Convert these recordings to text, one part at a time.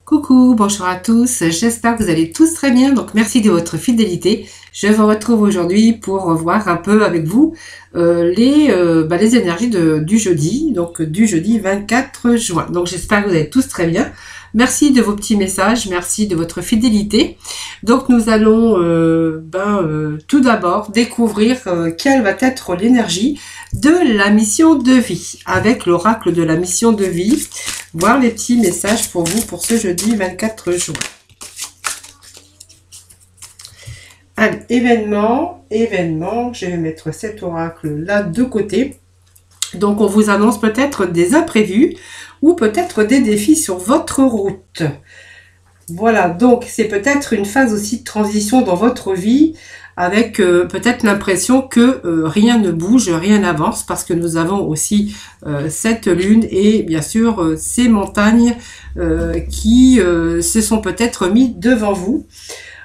Coucou, bonjour à tous, j'espère que vous allez tous très bien, donc merci de votre fidélité. Je vous retrouve aujourd'hui pour voir un peu avec vous les énergies du jeudi, donc du jeudi 24 juin. Donc j'espère que vous allez tous très bien. Merci de vos petits messages, merci de votre fidélité. Donc nous allons tout d'abord découvrir quelle va être l'énergie de la mission de vie, avec l'oracle de la mission de vie. Voir les petits messages pour vous pour ce jeudi 24 juin. Allez, événement, je vais mettre cet oracle là de côté. Donc on vous annonce peut-être des imprévus ou peut-être des défis sur votre route. Voilà, donc c'est peut-être une phase aussi de transition dans votre vie, avec peut-être l'impression que rien ne bouge, rien n'avance, parce que nous avons aussi cette lune et bien sûr ces montagnes qui se sont peut-être mis devant vous.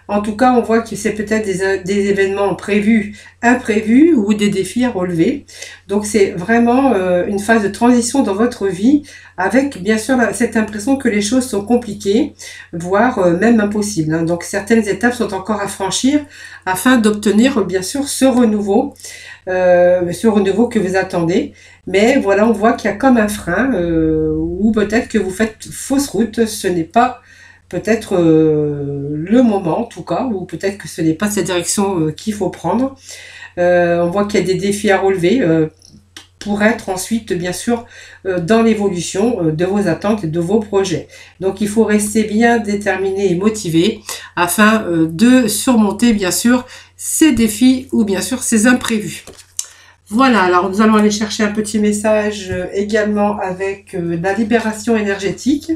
En tout cas, on voit que c'est peut-être des événements prévus, imprévus ou des défis à relever. Donc, c'est vraiment une phase de transition dans votre vie avec, bien sûr, cette impression que les choses sont compliquées, voire même impossibles, hein. Donc, certaines étapes sont encore à franchir afin d'obtenir, bien sûr, ce renouveau que vous attendez. Mais voilà, on voit qu'il y a comme un frein ou peut-être que vous faites fausse route. Ce n'est pas peut-être le moment en tout cas, ou peut-être que ce n'est pas cette direction qu'il faut prendre. On voit qu'il y a des défis à relever pour être ensuite bien sûr dans l'évolution de vos attentes et de vos projets. Donc il faut rester bien déterminé et motivé afin de surmonter bien sûr ces défis ou bien sûr ces imprévus. Voilà, alors nous allons aller chercher un petit message également avec la libération énergétique.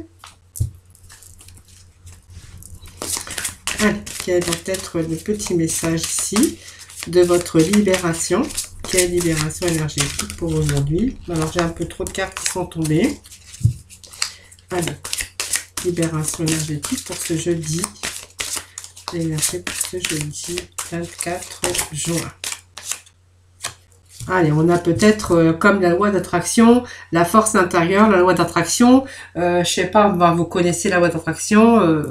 Quel va être le petit message ici de votre libération? Quelle libération énergétique pour aujourd'hui? Alors j'ai un peu trop de cartes qui sont tombées. Allez, libération énergétique pour ce jeudi. L'énergie pour ce jeudi 24 juin. Allez, on a peut-être comme la loi d'attraction, la force intérieure, la loi d'attraction. Je sais pas, vous connaissez la loi d'attraction.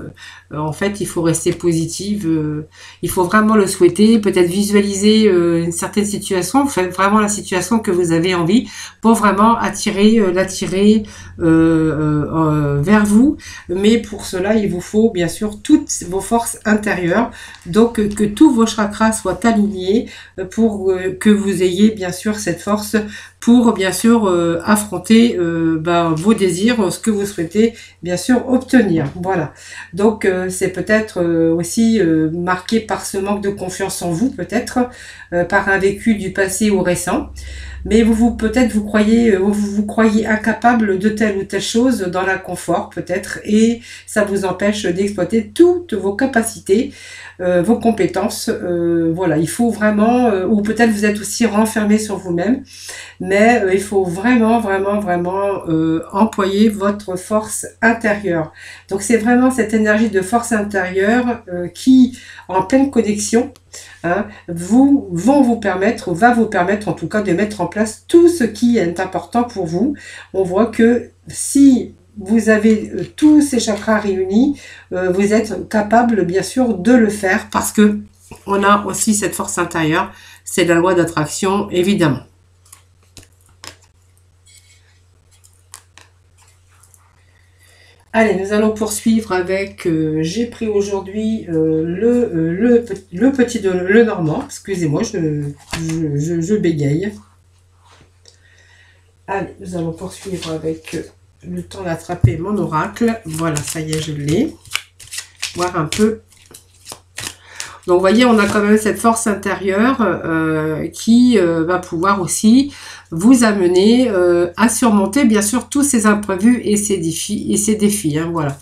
En fait, il faut rester positive. Il faut vraiment le souhaiter, peut-être visualiser une certaine situation, vraiment la situation que vous avez envie, pour vraiment l'attirer vers vous. Mais pour cela, il vous faut bien sûr toutes vos forces intérieures. Donc, que tous vos chakras soient alignés pour que vous ayez bien sûr cette force pour bien sûr affronter vos désirs, ce que vous souhaitez bien sûr obtenir. Voilà. Donc c'est peut-être aussi marqué par ce manque de confiance en vous, peut-être par un vécu du passé ou récent. Mais vous croyez incapable de telle ou telle chose dans l'inconfort peut-être, et ça vous empêche d'exploiter toutes vos capacités, vos compétences. Voilà, il faut vraiment, ou peut-être vous êtes aussi renfermé sur vous-même, mais il faut vraiment employer votre force intérieure. Donc c'est vraiment cette énergie de force intérieure qui, en pleine connexion, hein, va vous permettre en tout cas de mettre en place tout ce qui est important pour vous. On voit que si vous avez tous ces chakras réunis, vous êtes capable bien sûr de le faire, parce que on a aussi cette force intérieure, c'est la loi d'attraction évidemment. Allez, nous allons poursuivre avec, j'ai pris aujourd'hui le normand, excusez-moi, je bégaye. Allez, nous allons poursuivre avec le temps d'attraper mon oracle. Voilà, ça y est, je l'ai. Voir un peu. Donc, vous voyez, on a quand même cette force intérieure qui va pouvoir aussi vous amener à surmonter, bien sûr, tous ces imprévus et ces défis. Hein, voilà.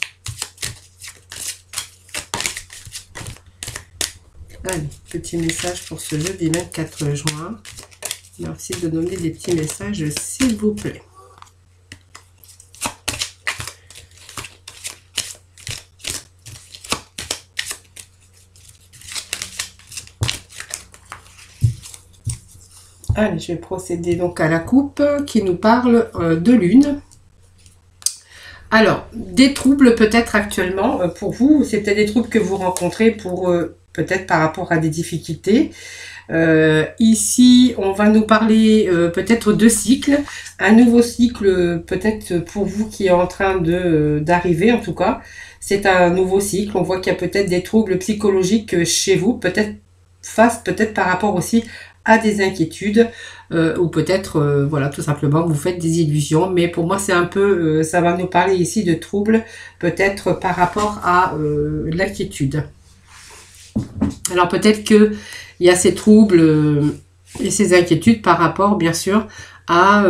Allez, petit message pour ce jeudi 24 juin. Merci de donner des petits messages, s'il vous plaît. Allez, je vais procéder donc à la coupe qui nous parle de lune. Alors, des troubles peut-être actuellement pour vous, c'est peut-être des troubles que vous rencontrez pour peut-être par rapport à des difficultés. Ici, on va nous parler peut-être de cycles, un nouveau cycle peut-être pour vous qui est en train d'arriver en tout cas. C'est un nouveau cycle. On voit qu'il y a peut-être des troubles psychologiques chez vous, peut-être peut-être par rapport aussi à des inquiétudes ou peut-être voilà tout simplement vous faites des illusions, mais pour moi c'est un peu ça va nous parler ici de troubles peut-être par rapport à l'inquiétude. Alors peut-être que il y a ces troubles et ces inquiétudes par rapport bien sûr à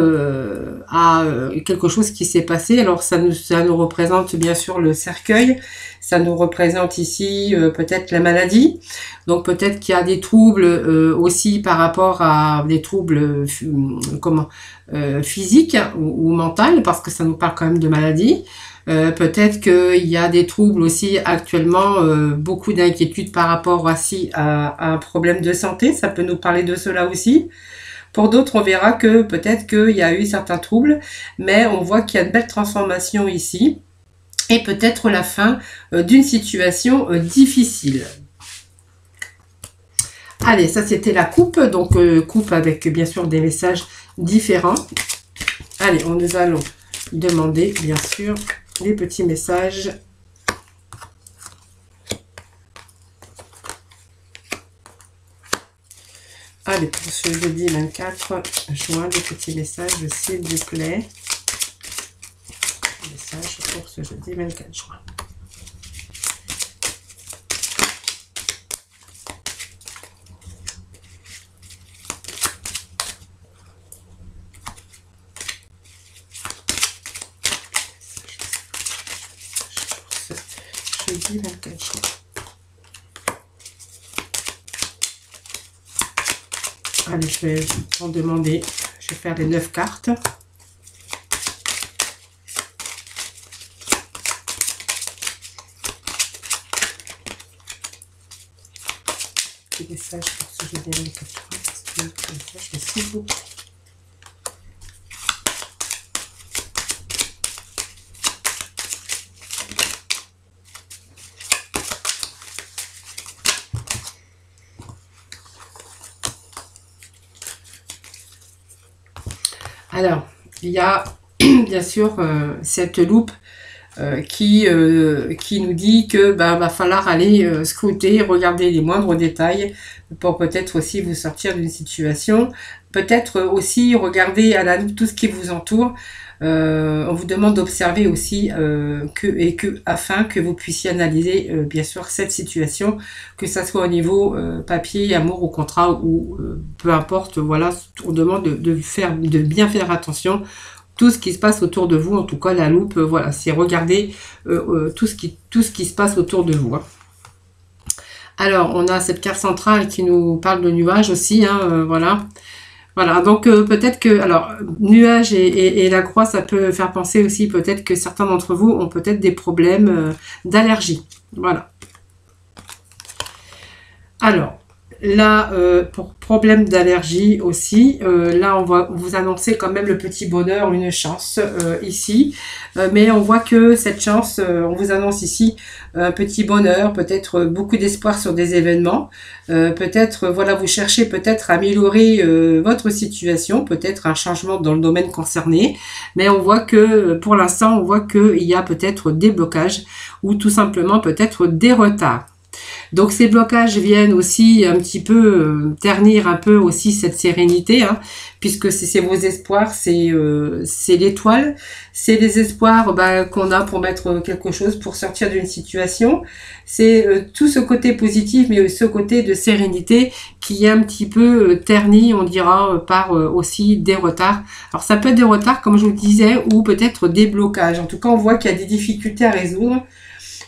quelque chose qui s'est passé. Alors ça nous représente bien sûr le cercueil, ça nous représente ici peut-être la maladie, donc peut-être qu'il y a des troubles aussi par rapport à des troubles physiques ou mentaux, parce que ça nous parle quand même de maladie. Peut-être qu'il y a des troubles aussi actuellement, beaucoup d'inquiétudes par rapport aussi à un problème de santé, ça peut nous parler de cela aussi. Pour d'autres, on verra que peut-être qu'il y a eu certains troubles, mais on voit qu'il y a de belles transformations ici, et peut-être la fin d'une situation difficile. Allez, ça c'était la coupe, donc coupe avec bien sûr des messages différents. Allez, nous allons demander bien sûr les petits messages. Allez, pour ce jeudi 24 juin, des petits messages, s'il vous plaît. Message pour ce jeudi 24 juin. Jeudi 24 juin. Allez, je vais en demander, je vais faire les 9 cartes. Petit message pour ce jeudi 24 juin. Message, s'il vous plaît. Alors, il y a bien sûr cette loupe qui nous dit que va falloir aller scruter, regarder les moindres détails pour peut-être aussi vous sortir d'une situation. Peut-être aussi regarder à la loupe tout ce qui vous entoure. On vous demande d'observer aussi afin que vous puissiez analyser bien sûr cette situation, que ça soit au niveau papier, amour ou contrat ou peu importe. Voilà, on demande de bien faire attention tout ce qui se passe autour de vous. En tout cas, la loupe, voilà, c'est regarder tout ce qui se passe autour de vous. Hein. Alors, on a cette carte centrale qui nous parle de nuages aussi, hein, voilà. Voilà, donc peut-être que, alors, nuages et la croix, ça peut faire penser aussi peut-être que certains d'entre vous ont peut-être des problèmes d'allergie. Voilà. Alors, là, pour problème d'allergie aussi, là, on va vous annoncer quand même le petit bonheur, une chance ici. Mais on voit que cette chance, on vous annonce ici un petit bonheur, peut-être beaucoup d'espoir sur des événements. Peut-être, voilà, vous cherchez peut-être à améliorer votre situation, peut-être un changement dans le domaine concerné. Mais on voit que, pour l'instant, on voit qu'il y a peut-être des blocages ou tout simplement peut-être des retards. Donc ces blocages viennent aussi un petit peu ternir un peu aussi cette sérénité, hein, puisque c'est vos espoirs, c'est l'étoile, c'est les espoirs qu'on a pour mettre quelque chose, pour sortir d'une situation. C'est tout ce côté positif, mais ce côté de sérénité qui est un petit peu terni, on dira, par aussi des retards. Alors ça peut être des retards, comme je vous le disais, ou peut-être des blocages. En tout cas, on voit qu'il y a des difficultés à résoudre.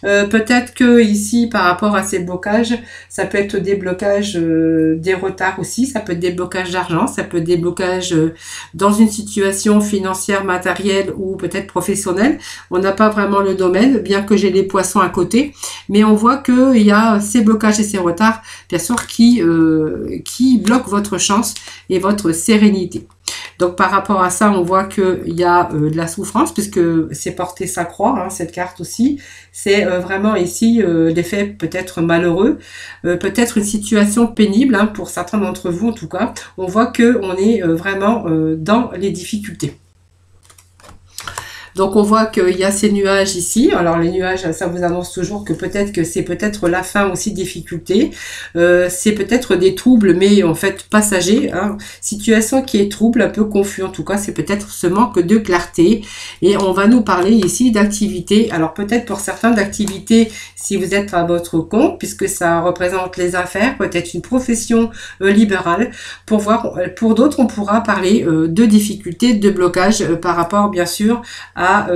Peut-être que ici, par rapport à ces blocages, ça peut être des blocages, des retards aussi, ça peut être des blocages d'argent, ça peut être des blocages dans une situation financière, matérielle ou peut-être professionnelle. On n'a pas vraiment le domaine, bien que j'ai les poissons à côté, mais on voit qu'il y a ces blocages et ces retards, bien sûr, qui bloquent votre chance et votre sérénité. Donc par rapport à ça, on voit qu'il y a de la souffrance, puisque c'est porté sa croix, hein, cette carte aussi. C'est vraiment ici des faits peut-être malheureux, peut-être une situation pénible, hein, pour certains d'entre vous en tout cas. On voit que on est vraiment dans les difficultés. Donc on voit qu'il y a ces nuages ici. Alors les nuages, ça vous annonce toujours que peut-être que c'est peut-être la fin aussi, difficulté. C'est peut-être des troubles, mais en fait passagers. Hein. Situation qui est trouble, un peu confus. En tout cas, c'est peut-être ce manque de clarté. Et on va nous parler ici d'activité. Alors peut-être pour certains d'activité si vous êtes à votre compte, puisque ça représente les affaires, peut-être une profession libérale. Pour d'autres, on pourra parler de difficultés, de blocage par rapport bien sûr à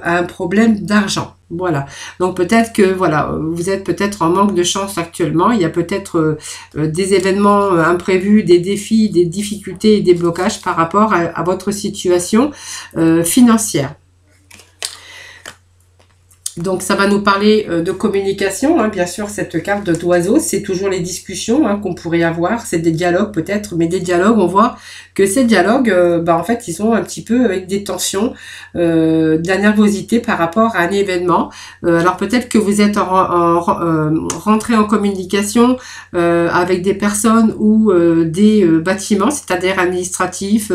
un problème d'argent. Voilà. Donc peut-être que voilà, vous êtes peut-être en manque de chance actuellement. Il y a peut-être des événements imprévus, des défis, des difficultés et des blocages par rapport à votre situation financière. Donc ça va nous parler de communication, hein, bien sûr cette carte d'oiseau, c'est toujours les discussions, hein, qu'on pourrait avoir, c'est des dialogues peut-être, mais des dialogues, on voit que ces dialogues, en fait ils sont un petit peu avec des tensions, de la nervosité par rapport à un événement. Alors peut-être que vous êtes rentré en communication avec des personnes ou des bâtiments, c'est-à-dire administratifs,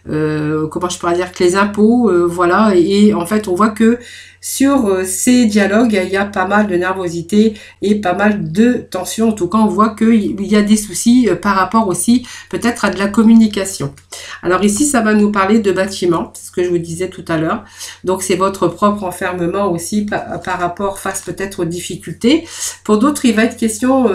comment je pourrais dire, que les impôts, voilà, et en fait on voit que sur ces dialogues, il y a pas mal de nervosité et pas mal de tension. En tout cas, on voit qu'il y a des soucis par rapport aussi peut-être à de la communication. Alors ici, ça va nous parler de bâtiment, c'est ce que je vous disais tout à l'heure. Donc c'est votre propre enfermement aussi par rapport face peut-être aux difficultés. Pour d'autres, il va être question,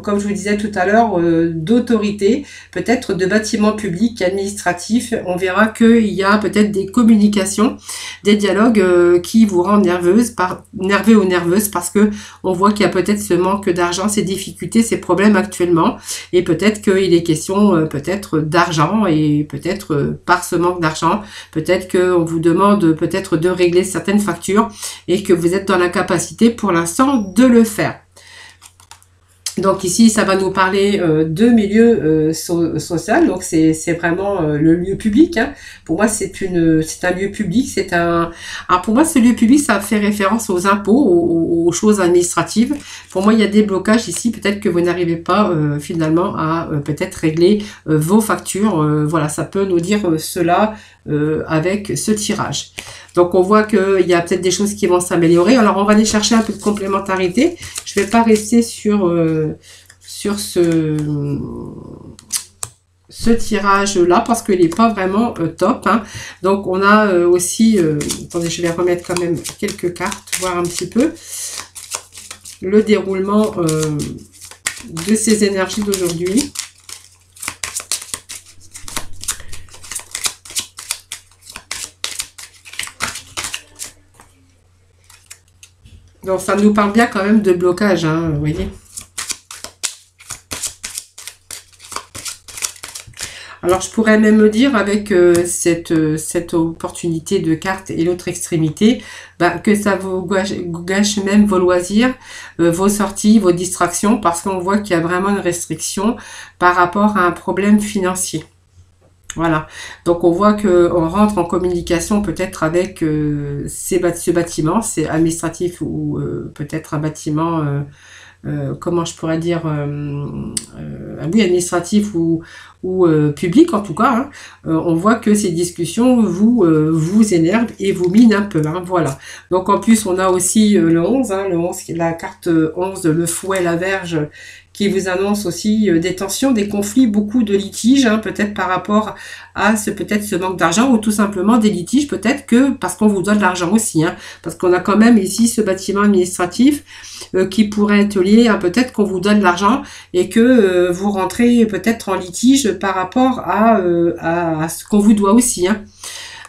comme je vous disais tout à l'heure, d'autorité, peut-être de bâtiments publics, administratifs. On verra qu'il y a peut-être des communications, des dialogues qui vous rendent nerveux ou nerveuse, parce que on voit qu'il y a peut-être ce manque d'argent, ces difficultés, ces problèmes actuellement, et peut-être qu'il est question peut-être d'argent, et peut-être par ce manque d'argent, peut-être qu'on vous demande peut-être de régler certaines factures et que vous êtes dans la capacité pour l'instant de le faire. Donc ici, ça va nous parler de milieu social. Donc c'est vraiment le lieu public. Hein. Pour moi, c'est un lieu public. Alors pour moi, ce lieu public, ça fait référence aux impôts, aux choses administratives. Pour moi, il y a des blocages ici. Peut-être que vous n'arrivez pas finalement à peut-être régler vos factures. Voilà, ça peut nous dire cela avec ce tirage. Donc on voit qu'il y a peut-être des choses qui vont s'améliorer. Alors on va aller chercher un peu de complémentarité. Je ne vais pas rester sur ce tirage là parce qu'il n'est pas vraiment top. Hein. Donc on a aussi, attendez, je vais remettre quand même quelques cartes, voir un petit peu le déroulement de ces énergies d'aujourd'hui. Donc ça nous parle bien quand même de blocage, hein, vous voyez. Alors je pourrais même me dire avec cette opportunité de carte et l'autre extrémité, que ça vous gâche même vos loisirs, vos sorties, vos distractions, parce qu'on voit qu'il y a vraiment une restriction par rapport à un problème financier. Voilà, donc on voit qu'on rentre en communication peut-être avec ce bâtiment, c'est administratif ou peut-être un bâtiment, comment je pourrais dire, oui, administratif ou public en tout cas. Hein. On voit que ces discussions vous énervent et vous minent un peu. Hein, voilà, donc en plus on a aussi le 11, hein, le 11, la carte 11, le fouet, la verge, qui vous annonce aussi des tensions, des conflits, beaucoup de litiges, hein, peut-être par rapport à ce manque d'argent, ou tout simplement des litiges, peut-être que parce qu'on vous donne de l'argent aussi, hein, parce qu'on a quand même ici ce bâtiment administratif qui pourrait être lié à peut-être qu'on vous donne de l'argent et que vous rentrez peut-être en litige par rapport à ce qu'on vous doit aussi. Hein.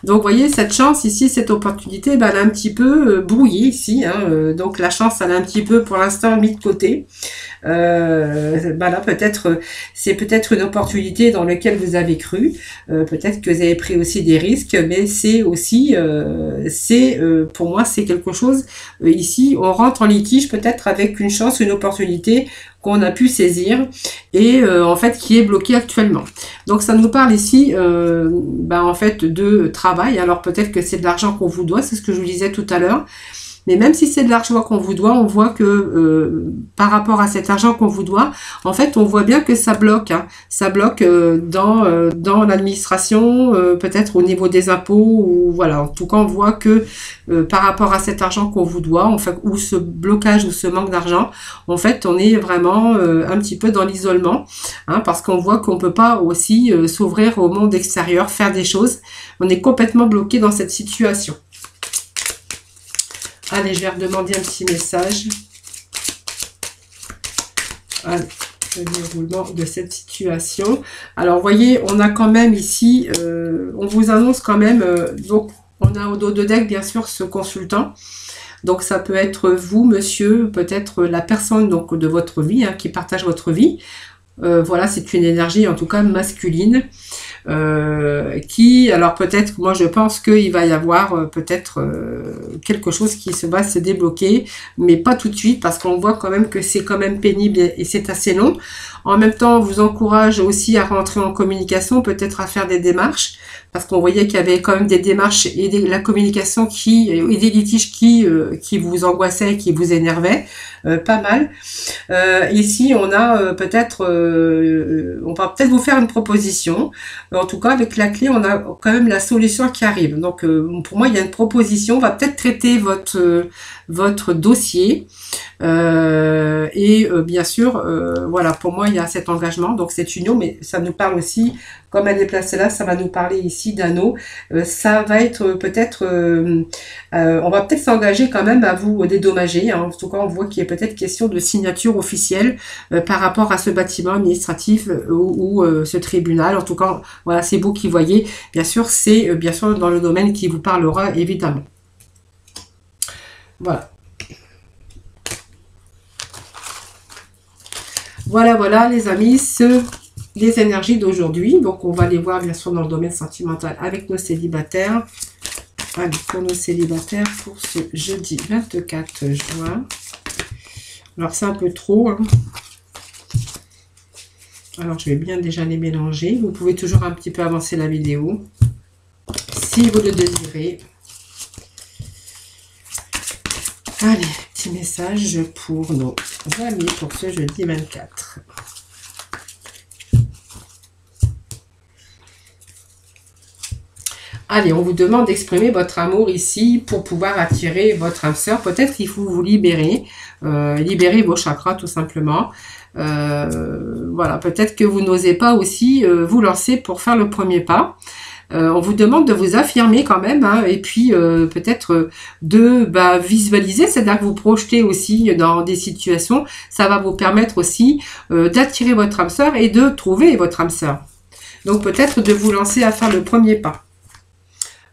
Donc, vous voyez, cette chance ici, cette opportunité, elle a un petit peu brouillé ici. Hein, donc, la chance, elle est un petit peu, pour l'instant, mise de côté. Bah là, peut-être, c'est peut-être une opportunité dans laquelle vous avez cru. Peut-être que vous avez pris aussi des risques, mais c'est aussi, pour moi, c'est quelque chose. Ici, on rentre en litige peut-être avec une chance, une opportunité qu'on a pu saisir et en fait qui est bloqué actuellement. Donc ça nous parle ici en fait de travail. Alors peut-être que c'est de l'argent qu'on vous doit, c'est ce que je vous disais tout à l'heure. Mais même si c'est de l'argent qu'on vous doit, on voit que par rapport à cet argent qu'on vous doit, en fait, on voit bien que ça bloque. Hein. Ça bloque dans l'administration, peut-être au niveau des impôts, ou voilà. En tout cas, on voit que par rapport à cet argent qu'on vous doit, en fait, ou ce blocage ou ce manque d'argent, en fait, on est vraiment un petit peu dans l'isolement, hein, parce qu'on voit qu'on peut pas aussi s'ouvrir au monde extérieur, faire des choses. On est complètement bloqué dans cette situation. Allez, je vais redemander un petit message. Allez, le déroulement de cette situation. Alors, vous voyez, on a quand même ici, on vous annonce quand même, donc, on a au dos de deck, bien sûr, ce consultant. Donc, ça peut être vous, monsieur, peut-être la personne donc de votre vie, hein, qui partage votre vie. Voilà, c'est une énergie, en tout cas, masculine. Alors peut-être, moi je pense qu'il va y avoir peut-être quelque chose qui va se débloquer, mais pas tout de suite, parce qu'on voit quand même que c'est quand même pénible et c'est assez long. En même temps, on vous encourage aussi à rentrer en communication, peut-être à faire des démarches, parce qu'on voyait qu'il y avait quand même des démarches et la communication et des litiges qui vous angoissaient, qui vous énervaient, pas mal. Ici, on a on va peut-être vous faire une proposition. En tout cas, avec la clé, on a quand même la solution qui arrive. Donc, pour moi, il y a une proposition. On va peut-être traiter votre dossier. Bien sûr, voilà, pour moi, il y a cet engagement. Donc, cette union, mais ça nous parle aussi, comme elle est placée là, ça va nous parler ici d'anneau. Ça va être peut-être, on va peut-être s'engager quand même à vous dédommager. Hein. En tout cas, on voit qu'il y a peut-être question de signature officielle par rapport à ce bâtiment administratif ou ce tribunal. En tout cas, voilà, c'est vous qui voyez. Bien sûr, c'est bien sûr dans le domaine qui vous parlera, évidemment. Voilà. Voilà les amis, les énergies d'aujourd'hui. Donc on va les voir bien sûr dans le domaine sentimental avec nos célibataires. Allez, pour nos célibataires pour ce jeudi 24 juin. Alors c'est un peu trop. Hein. Alors je vais bien déjà les mélanger. Vous pouvez toujours un petit peu avancer la vidéo si vous le désirez. Allez, petit message pour nos amis pour ce jeudi 24. Allez, on vous demande d'exprimer votre amour ici pour pouvoir attirer votre âme sœur. Peut-être qu'il faut vous libérer, libérer vos chakras tout simplement. Voilà, peut-être que vous n'osez pas aussi vous lancer pour faire le premier pas. On vous demande de vous affirmer quand même, hein, et puis peut-être de visualiser, c'est-à-dire que vous projetez aussi dans des situations. Ça va vous permettre aussi d'attirer votre âme sœur et de trouver votre âme sœur. Donc peut-être de vous lancer à faire le premier pas.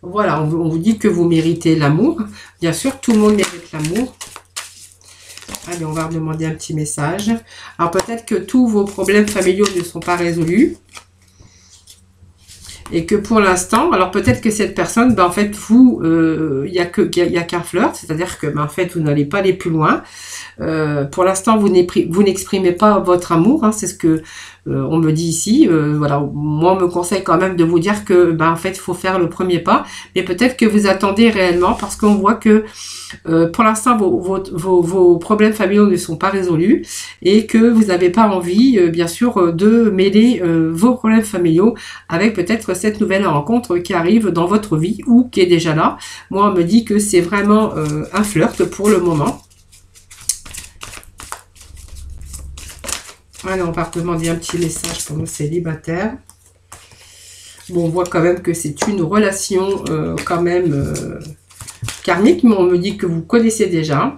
Voilà, on vous dit que vous méritez l'amour. Bien sûr, tout le monde mérite l'amour. Allez, on va demander un petit message. Alors peut-être que tous vos problèmes familiaux ne sont pas résolus. Et que pour l'instant, alors peut-être que cette personne, en fait, vous, il y a qu'un flirt, c'est-à-dire que, en fait, vous n'allez pas aller plus loin. Pour l'instant, vous n'exprimez pas votre amour, hein, c'est ce que on me dit ici. Voilà, moi, on me conseille quand même de vous dire que, en fait, il faut faire le premier pas. Mais peut-être que vous attendez réellement, parce qu'on voit que, pour l'instant, vos problèmes familiaux ne sont pas résolus et que vous n'avez pas envie, bien sûr, de mêler vos problèmes familiaux avec peut-être cette nouvelle rencontre qui arrive dans votre vie ou qui est déjà là. Moi, on me dit que c'est vraiment un flirt pour le moment. Alors, on va demander un petit message pour nos célibataires. Bon, on voit quand même que c'est une relation quand même karmique, mais on me dit que vous connaissez déjà.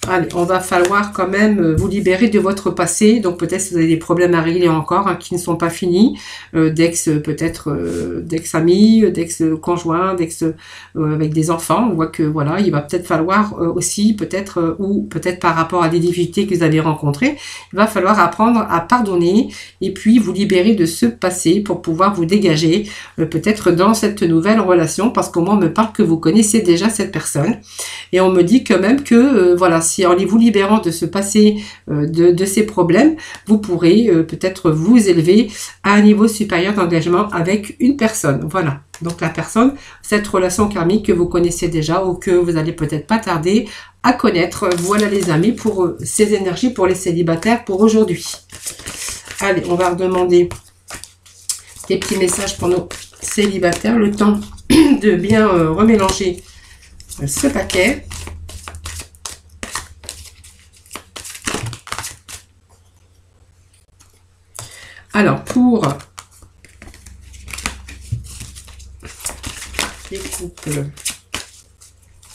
Allez, on va falloir quand même vous libérer de votre passé. Donc peut-être que vous avez des problèmes à régler encore qui ne sont pas finis. D'ex, peut-être d'ex-amis, d'ex-conjoints, avec des enfants. On voit que voilà, il va peut-être falloir aussi, peut-être, ou peut-être par rapport à des difficultés que vous avez rencontrées, il va falloir apprendre à pardonner et puis vous libérer de ce passé pour pouvoir vous dégager peut-être dans cette nouvelle relation. Parce qu'au moins on me parle que vous connaissez déjà cette personne. Et on me dit quand même que, voilà, si en vous libérant de ce passé, de ces problèmes, vous pourrez peut-être vous élever à un niveau supérieur d'engagement avec une personne. Voilà. Donc la personne, cette relation karmique que vous connaissez déjà ou que vous allez peut-être pas tarder à connaître. Voilà les amis pour ces énergies pour les célibataires pour aujourd'hui. Allez, on va redemander des petits messages pour nos célibataires. Le temps de bien remélanger ce paquet. Alors, pour les couples,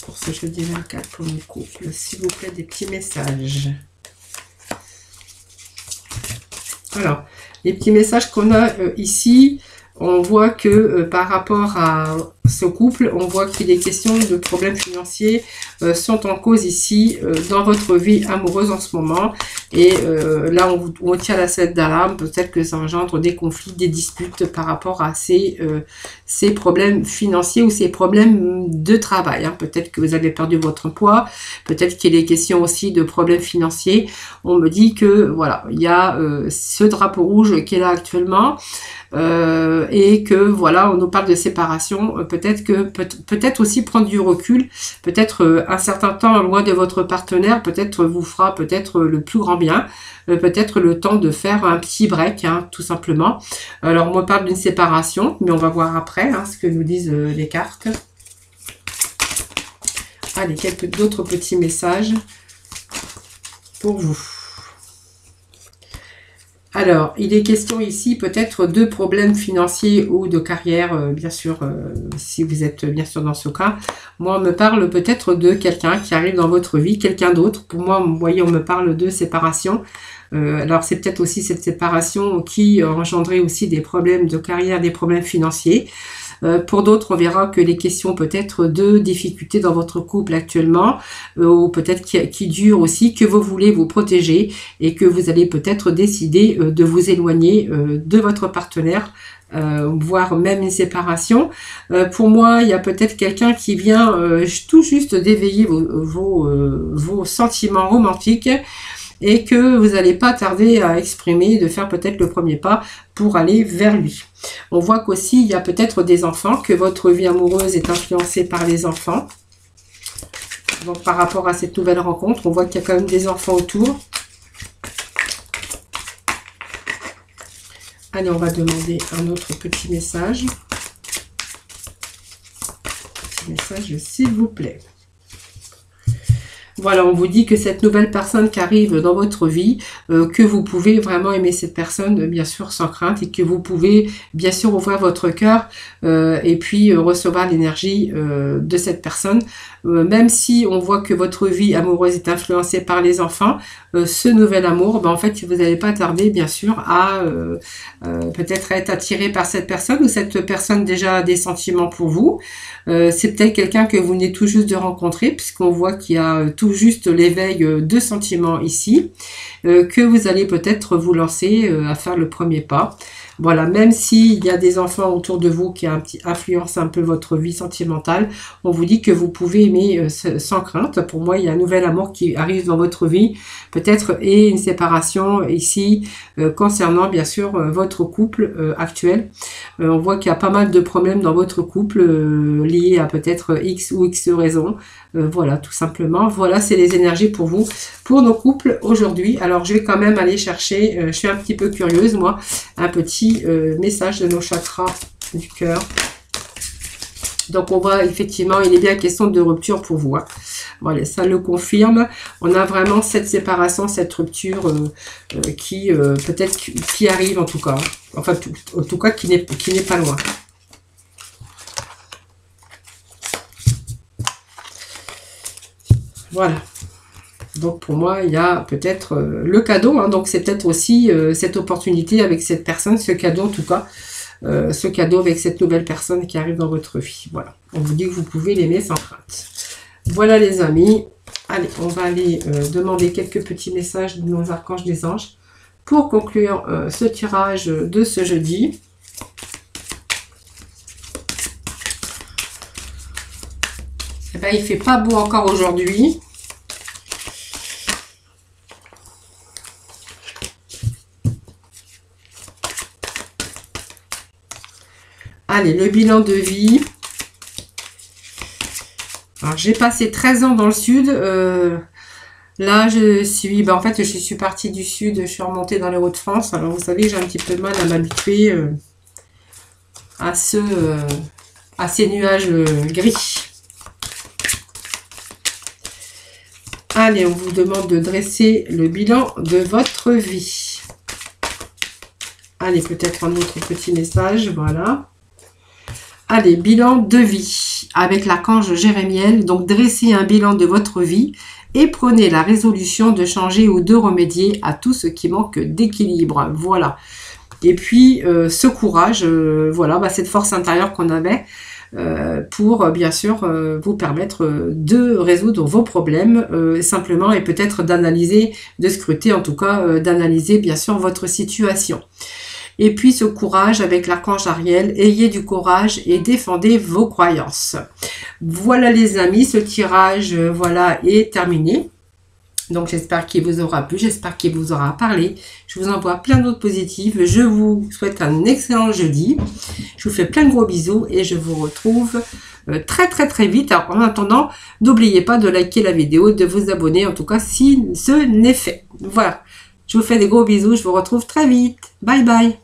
pour ce jeudi 24, pour les couples, s'il vous plaît, des petits messages. Alors, les petits messages qu'on a ici, on voit que par rapport à ce couple, on voit qu'il est question de problèmes financiers sont en cause ici dans votre vie amoureuse en ce moment. Et là, on tient la sonnette d'alarme. Peut-être que ça engendre des conflits, des disputes par rapport à ces problèmes financiers ou ces problèmes de travail. Hein. Peut-être que vous avez perdu votre emploi. Peut-être qu'il est question aussi de problèmes financiers. On me dit que voilà, il y a ce drapeau rouge qui est là actuellement. Et que voilà, on nous parle de séparation, peut-être aussi prendre du recul, peut-être un certain temps loin de votre partenaire, peut-être vous fera peut-être le plus grand bien, peut-être le temps de faire un petit break, hein, tout simplement. Alors on me parle d'une séparation, mais on va voir après ce que nous disent les cartes. Allez, quelques d'autres petits messages pour vous. Alors, il est question ici peut-être de problèmes financiers ou de carrière, bien sûr, si vous êtes bien sûr dans ce cas. Moi, on me parle peut-être de quelqu'un qui arrive dans votre vie, quelqu'un d'autre. Pour moi, vous voyez, on me parle de séparation. Alors, c'est peut-être aussi cette séparation qui engendrait aussi des problèmes de carrière, des problèmes financiers. Pour d'autres, on verra que les questions peut-être de difficultés dans votre couple actuellement, ou peut-être qui durent aussi, que vous voulez vous protéger et que vous allez peut-être décider de vous éloigner de votre partenaire, voire même une séparation. Pour moi, il y a peut-être quelqu'un qui vient tout juste d'éveiller vos sentiments romantiques, et que vous n'allez pas tarder à exprimer, de faire peut-être le premier pas pour aller vers lui. On voit qu'aussi, il y a peut-être des enfants, que votre vie amoureuse est influencée par les enfants. Donc, par rapport à cette nouvelle rencontre, on voit qu'il y a quand même des enfants autour. Allez, on va demander un autre petit message. Petit message, s'il vous plaît. Voilà, on vous dit que cette nouvelle personne qui arrive dans votre vie, que vous pouvez vraiment aimer cette personne, bien sûr, sans crainte, et que vous pouvez, bien sûr, ouvrir votre cœur et puis recevoir l'énergie de cette personne. Même si on voit que votre vie amoureuse est influencée par les enfants, ce nouvel amour, en fait, vous n'allez pas tarder, bien sûr, à peut-être être attiré par cette personne, ou cette personne déjà a des sentiments pour vous. C'est peut-être quelqu'un que vous venez tout juste de rencontrer, puisqu'on voit qu'il y a tout juste l'éveil de sentiments ici, que vous allez peut-être vous lancer à faire le premier pas. Voilà, même s'il y a des enfants autour de vous qui influencent un peu votre vie sentimentale, on vous dit que vous pouvez aimer sans crainte. Pour moi, il y a un nouvel amour qui arrive dans votre vie, peut-être, et une séparation ici, concernant bien sûr votre couple actuel. On voit qu'il y a pas mal de problèmes dans votre couple, liés à peut-être X ou X raisons. Voilà, tout simplement. Voilà, c'est les énergies pour vous, pour nos couples aujourd'hui. Alors, je vais quand même aller chercher, je suis un petit peu curieuse, moi, un petit message de nos chakras du cœur. Donc, on voit effectivement, il est bien question de rupture pour vous. Hein. Voilà, ça le confirme. On a vraiment cette séparation, cette rupture qui peut-être qui arrive en tout cas. Enfin, en tout cas, qui n'est pas loin. Voilà. Donc pour moi, il y a peut-être le cadeau, hein, donc c'est peut-être aussi cette opportunité avec cette personne, ce cadeau en tout cas, ce cadeau avec cette nouvelle personne qui arrive dans votre vie. Voilà, on vous dit que vous pouvez l'aimer sans crainte. Voilà les amis, allez, on va aller demander quelques petits messages de nos archanges des anges pour conclure ce tirage de ce jeudi. Eh ben, il fait pas beau encore aujourd'hui. Allez, le bilan de vie. Alors, j'ai passé 13 ans dans le sud. Là, je suis... en fait, je suis partie du sud. Je suis remontée dans les Hauts-de-France. Alors, vous savez, j'ai un petit peu de mal à m'habituer à ces nuages gris. Allez, on vous demande de dresser le bilan de votre vie. Allez, peut-être un autre petit message. Voilà. Allez, bilan de vie avec l'archange Jérémiel. Donc, dressez un bilan de votre vie et prenez la résolution de changer ou de remédier à tout ce qui manque d'équilibre. Voilà. Et puis, ce courage, voilà, cette force intérieure qu'on avait pour, bien sûr, vous permettre de résoudre vos problèmes simplement et peut-être d'analyser, de scruter en tout cas, d'analyser, bien sûr, votre situation. Et puis ce courage avec l'archange Ariel, ayez du courage et défendez vos croyances. Voilà les amis, ce tirage voilà est terminé. Donc j'espère qu'il vous aura plu, j'espère qu'il vous aura parlé. Je vous envoie plein d'autres positives. Je vous souhaite un excellent jeudi. Je vous fais plein de gros bisous et je vous retrouve très vite. Alors en attendant, n'oubliez pas de liker la vidéo, de vous abonner en tout cas si ce n'est fait. Voilà, je vous fais des gros bisous, je vous retrouve très vite. Bye bye.